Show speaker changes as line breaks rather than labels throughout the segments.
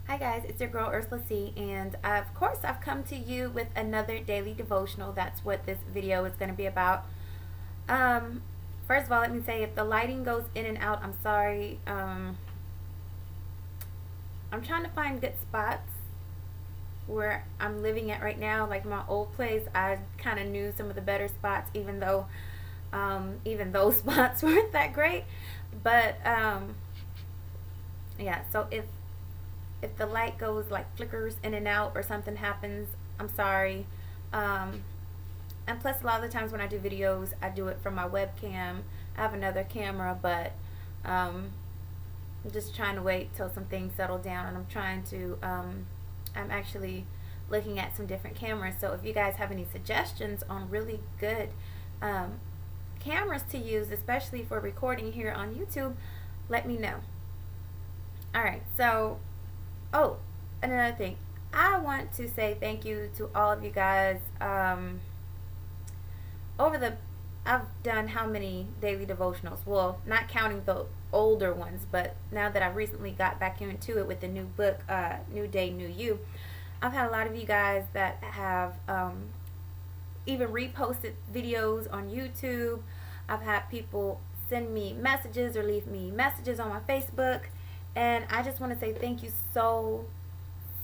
Hi guys, it's your girl Ursula C, and of course I've come to you with another daily devotional. That's what this video is going to be about. Um, First of all, let me say if the lighting goes in and out, I'm sorry. I'm trying to find good spots where I'm living at right now. Like my old place, I kind of knew some of the better spots, even though even those spots weren't that great. But yeah, so if the light goes like flickers in and out or something happens, I'm sorry. Um, and plus, a lot of the times when I do videos, I do it from my webcam. I have another camera, but I'm just trying to wait till some things settle down. And I'm actually looking at some different cameras. So if you guys have any suggestions on really good um, cameras to use, especially for recording here on YouTube, let me know. Alright, so oh, another thing. I want to say thank you to all of you guys. Over the, I've done how many daily devotionals? Well, not counting the older ones, but now that I've recently got back into it with the new book, New Day, New You, I've had a lot of you guys that have even reposted videos on YouTube. I've had people send me messages or leave me messages on my Facebook. And I just want to say thank you so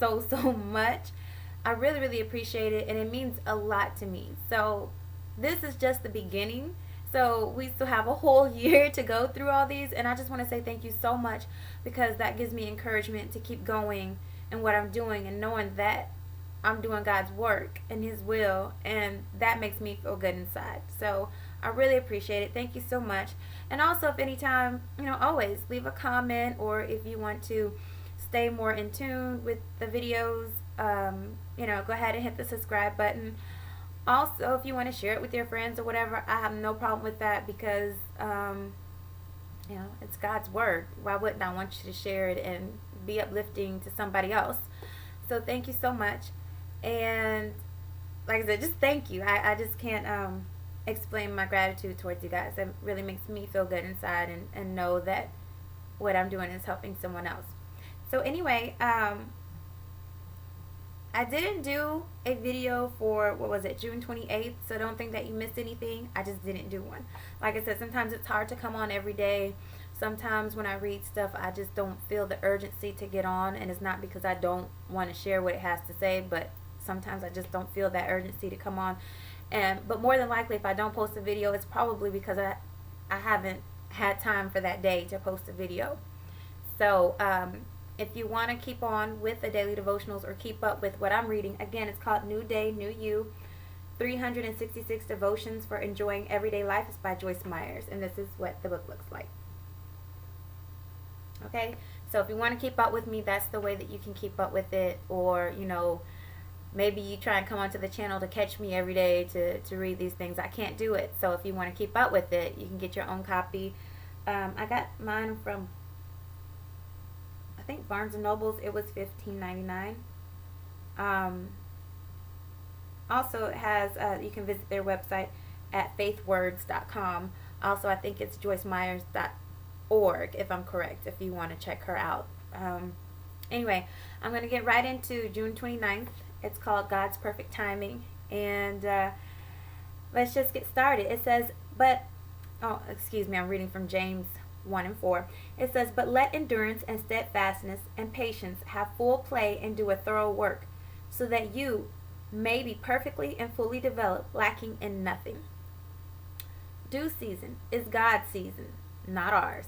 much. I really, really appreciate it, and it means a lot to me. So, this is just the beginning. So, we still have a whole year to go through all these, and I just want to say thank you so much because that gives me encouragement to keep going in what I'm doing and knowing that I'm doing God's work and His will, and that makes me feel good inside. So, I really appreciate it. Thank you so much. And also, if anytime, always leave a comment, or if you want to stay more in tune with the videos, go ahead and hit the subscribe button. Also, if you want to share it with your friends or whatever, I have no problem with that because, it's God's word. Why wouldn't I want you to share it and be uplifting to somebody else? So thank you so much. And like I said, just thank you. I just can't explain my gratitude towards you guys. It really makes me feel good inside and know that what I'm doing is helping someone else. So anyway, I didn't do a video for, what was it, June 28th, so don't think that you missed anything. I just didn't do one. Like I said, sometimes it's hard to come on every day. Sometimes when I read stuff, I just don't feel the urgency to get on, and it's not because I don't want to share what it has to say, but sometimes I just don't feel that urgency to come on. But more than likely, if I don't post a video, it's probably because I haven't had time for that day to post a video. So, if you want to keep on with the daily devotionals or keep up with what I'm reading, again, it's called New Day, New You, 366 Devotions for Enjoying Everyday Life. It's by Joyce Myers, and this is what the book looks like. Okay, so if you want to keep up with me, that's the way that you can keep up with it. Or, maybe you try and come onto the channel to catch me every day to read these things. I can't do it. So if you want to keep up with it, you can get your own copy. I got mine from, I think, Barnes & Nobles. It was $15.99. Also, it has, you can visit their website at faithwords.com. Also, I think it's joycemyers.org, if I'm correct, if you want to check her out. Anyway, I'm going to get right into June 29th. It's called God's Perfect Timing. And let's just get started. It says, I'm reading from James 1 and 4. It says, "But let endurance and steadfastness and patience have full play and do a thorough work, so that you may be perfectly and fully developed, lacking in nothing." Due season is God's season, not ours.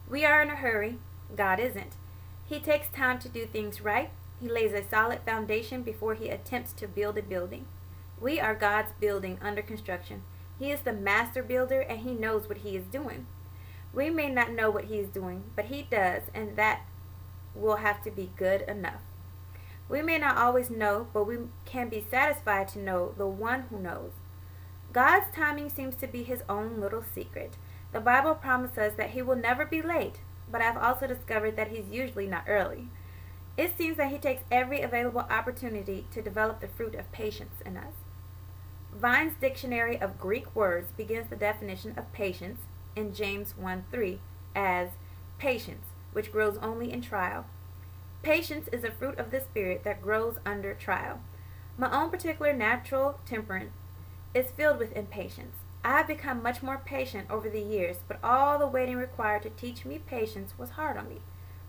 We are in a hurry. God isn't. He takes time to do things right. He lays a solid foundation before he attempts to build a building. We are God's building under construction. He is the master builder, and he knows what he is doing. We may not know what he is doing, but he does, and that will have to be good enough. We may not always know, but we can be satisfied to know the one who knows. God's timing seems to be his own little secret. The Bible promises that he will never be late, but I've also discovered that he's usually not early. It seems that he takes every available opportunity to develop the fruit of patience in us. Vine's Dictionary of Greek Words begins the definition of patience in James 1:3 as patience, which grows only in trial. Patience is a fruit of the Spirit that grows under trial. My own particular natural temperament is filled with impatience. I have become much more patient over the years, but all the waiting required to teach me patience was hard on me.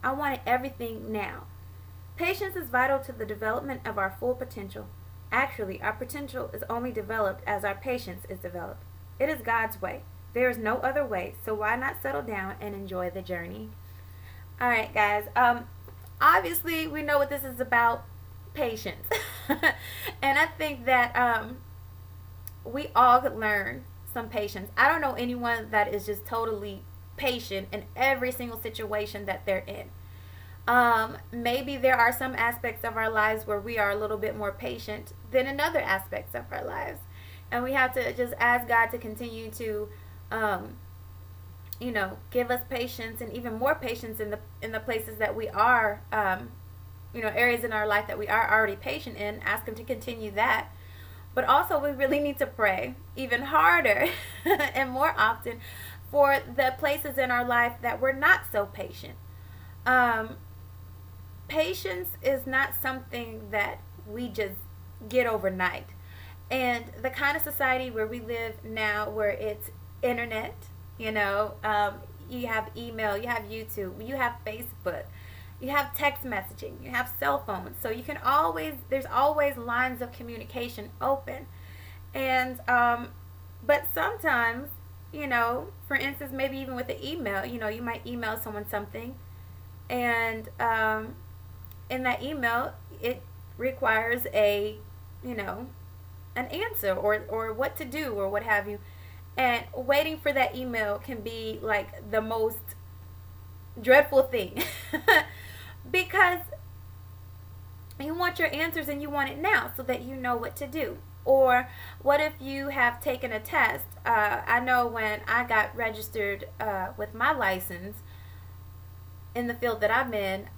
I wanted everything now. Patience is vital to the development of our full potential. Actually, our potential is only developed as our patience is developed. It is God's way. There is no other way, so why not settle down and enjoy the journey? All right, guys. Obviously, we know what this is about, patience. And I think that we all could learn some patience. I don't know anyone that is just totally patient in every single situation that they're in. Maybe there are some aspects of our lives where we are a little bit more patient than in other aspects of our lives. And we have to just ask God to continue to, give us patience and even more patience in the places that we are, areas in our life that we are already patient in. Ask Him to continue that. But also, we really need to pray even harder and more often for the places in our life that we're not so patient. Patience is not something that we just get overnight. And the kind of society where we live now, where it's internet, you have email, you have YouTube, you have Facebook, you have text messaging, you have cell phones. So there's always lines of communication open. And, but sometimes, for instance, maybe even with the email, you might email someone something, and in that email, it requires an answer or what to do or what have you. And waiting for that email can be like the most dreadful thing because you want your answers and you want it now so that you know what to do. Or what if you have taken a test? I know when I got registered with my license in the field that I'm in,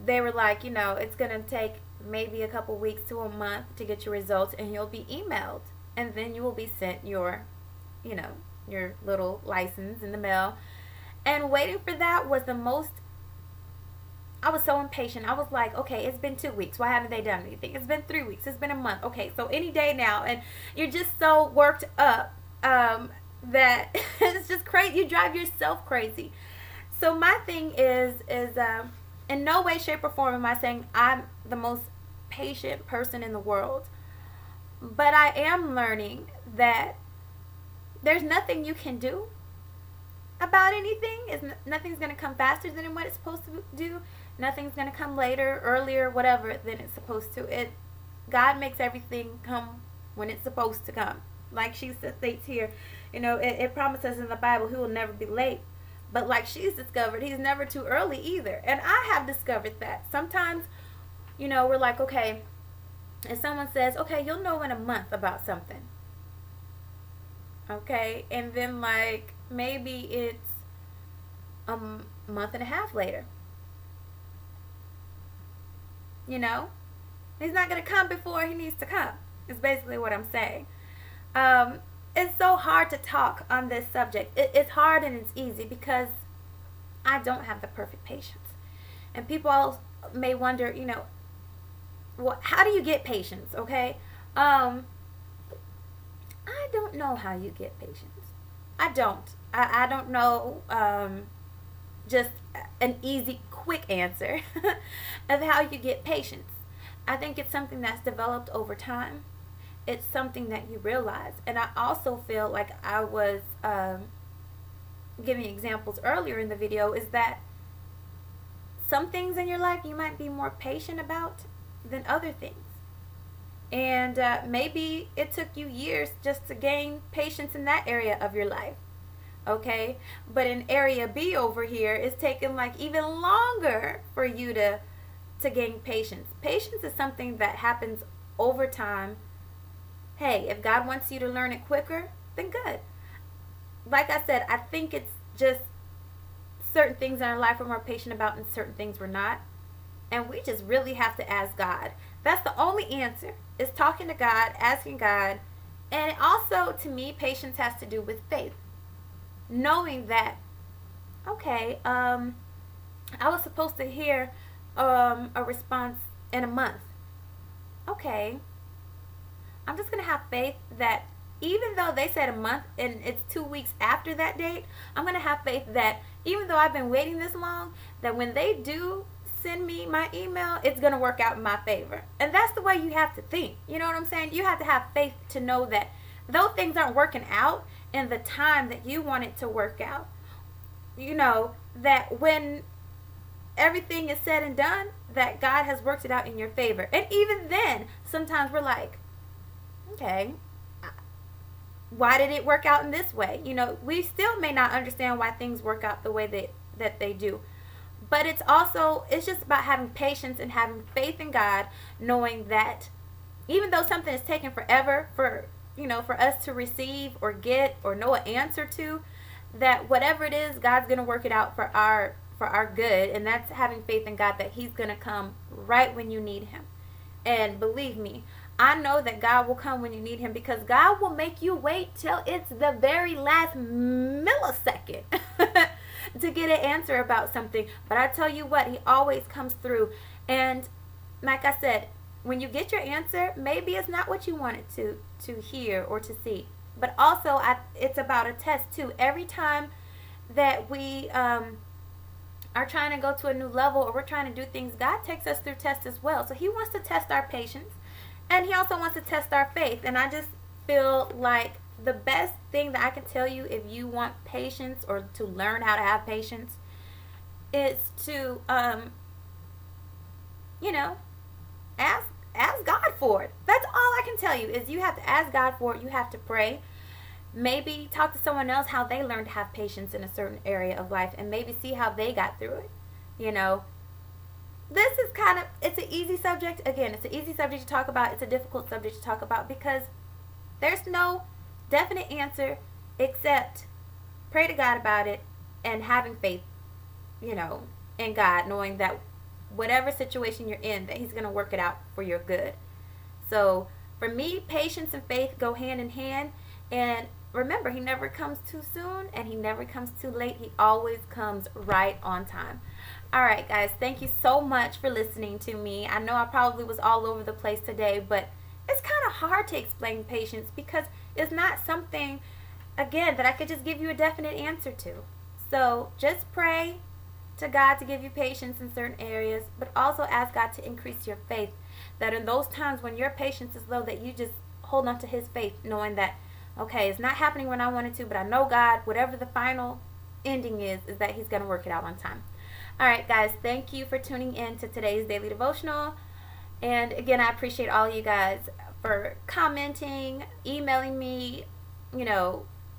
they were like, it's going to take maybe a couple weeks to a month to get your results, and you'll be emailed. And then you will be sent your little license in the mail. And waiting for that was I was so impatient. I was like, okay, it's been 2 weeks. Why haven't they done anything? It's been 3 weeks. It's been a month. Okay, so any day now. And you're just so worked up that it's just crazy. You drive yourself crazy. So my thing is in no way, shape, or form am I saying I'm the most patient person in the world. But I am learning that there's nothing you can do about anything. Nothing's going to come faster than what it's supposed to do. Nothing's going to come later, earlier, whatever than it's supposed to. God makes everything come when it's supposed to come. Like she states here, it promises in the Bible He will never be late. But like she's discovered, He's never too early either. And I have discovered that. Sometimes, we're like, okay, if someone says, okay, you'll know in a month about something. Okay, and then like maybe it's a month and a half later. He's not going to come before He needs to come. Is basically what I'm saying. It's so hard to talk on this subject. It's hard and it's easy because I don't have the perfect patience. And people may wonder, how do you get patience, okay? I don't know how you get patience. I don't. I don't know just an easy, quick answer of how you get patience. I think it's something that's developed over time. It's something that you realize. And I also feel like I was giving examples earlier in the video is that some things in your life you might be more patient about than other things. And maybe it took you years just to gain patience in that area of your life. Okay? But in area B over here, it's taken like even longer for you to gain patience. Patience is something that happens over time. Hey, if God wants you to learn it quicker, then good. Like I said, I think it's just certain things in our life we're more patient about and certain things we're not. And we just really have to ask God. That's the only answer, is talking to God, asking God. And also, to me, patience has to do with faith. Knowing that, okay, I was supposed to hear a response in a month. Okay, I'm just going to have faith that even though they said a month and it's 2 weeks after that date, I'm going to have faith that even though I've been waiting this long, that when they do send me my email, it's going to work out in my favor. And that's the way you have to think. You know what I'm saying? You have to have faith to know that though things aren't working out in the time that you want it to work out, you know, that when everything is said and done, that God has worked it out in your favor. And even then, sometimes we're like, okay, why did it work out in this way? You know, we still may not understand why things work out the way that they do. But it's just about having patience and having faith in God, knowing that even though something is taking forever for us to receive or get or know an answer to, that whatever it is, God's going to work it out for our good. And that's having faith in God that he's going to come right when you need him. And believe me, I know that God will come when you need him, because God will make you wait till it's the very last millisecond to get an answer about something. But I tell you what, he always comes through. And like I said, when you get your answer, maybe it's not what you wanted to hear or to see. But also, it's about a test too. Every time that we are trying to go to a new level, or we're trying to do things, God takes us through tests as well. So he wants to test our patience, and he also wants to test our faith. And I just feel like the best thing that I can tell you, if you want patience or to learn how to have patience, is to you know, ask God for it. That's all I can tell you, is you have to ask God for it. You have to pray. Maybe talk to someone else how they learned to have patience in a certain area of life, and maybe see how they got through it. You know, this is it's an easy subject. Again, it's an easy subject to talk about. It's a difficult subject to talk about, because there's no definite answer except pray to God about it and having faith, in God, knowing that whatever situation you're in, that he's going to work it out for your good. So for me, patience and faith go hand in hand. And remember, he never comes too soon and he never comes too late. He always comes right on time. All right, guys, thank you so much for listening to me. I know I probably was all over the place today, but it's kind of hard to explain patience, because it's not something, again, that I could just give you a definite answer to. So just pray to God to give you patience in certain areas, but also ask God to increase your faith, that in those times when your patience is low, that you just hold on to his faith, knowing that, okay, it's not happening when I want it to, but I know God, whatever the final ending is that he's going to work it out on time. All right, guys, thank you for tuning in to today's daily devotional. And again, I appreciate all you guys for commenting, emailing me,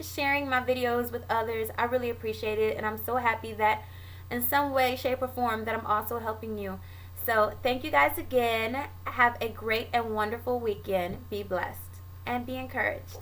sharing my videos with others. I really appreciate it, and I'm so happy that in some way, shape, or form that I'm also helping you. So thank you guys again. Have a great and wonderful weekend. Be blessed and be encouraged.